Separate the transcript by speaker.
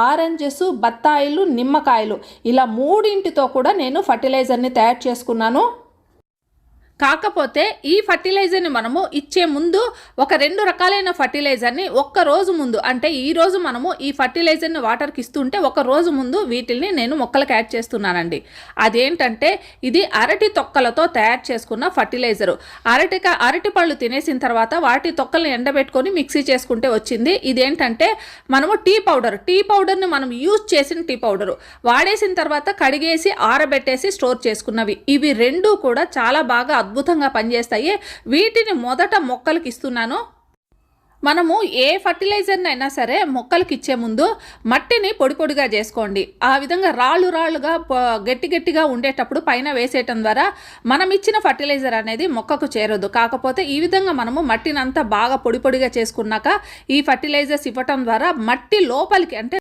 Speaker 1: Oranges, బత్తాయిలు, నిమ్మకాయలు ఇలా మూడింటితో కూడా నేను ఫర్టిలైజర్ని తయారు చేసుకున్నాను. కాకపోతే ఈ ఫర్టిలైజర్ని మనము ఇచ్చే ముందు ఒక 2 రకాలైన ఫర్టిలైజర్ని ఒక్క రోజు ముందు, అంటే ఈరోజు మనము ఈ ఫర్టిలైజర్ని వాటర్కి ఇస్తుంటే ఒక రోజు ముందు వీటిని నేను మొక్కలకు యాడ్ చేస్తున్నానండి. అదేంటంటే ఇది అరటి తొక్కలతో తయారు చేసుకున్న ఫర్టిలైజరు. అరటి పళ్ళు తినేసిన తర్వాత వాటి తొక్కలను ఎండబెట్టుకొని మిక్సీ చేసుకుంటే వచ్చింది. ఇదేంటంటే మనము టీ పౌడర్ని మనం యూజ్ చేసిన టీ పౌడరు వాడేసిన తర్వాత కడిగేసి ఆరబెట్టేసి స్టోర్ చేసుకున్నవి. ఇవి రెండూ కూడా చాలా బాగా అద్భుతంగా పనిచేస్తాయి. వీటిని మొదట మొక్కలకి ఇస్తున్నాను. మనము ఏ ఫర్టిలైజర్ని అయినా సరే మొక్కలకి ఇచ్చే ముందు మట్టిని పొడిగా చేసుకోండి. ఆ విధంగా రాళ్ళుగా గట్టిగా ఉండేటప్పుడు పైన వేసేయటం ద్వారా మనం ఇచ్చిన ఫర్టిలైజర్ అనేది మొక్కకు చేరదు. కాకపోతే ఈ విధంగా మనము మట్టిని అంతా బాగా పొడిగా చేసుకున్నాక ఈ ఫర్టిలైజర్స్ ఇవ్వటం ద్వారా మట్టి లోపలికి, అంటే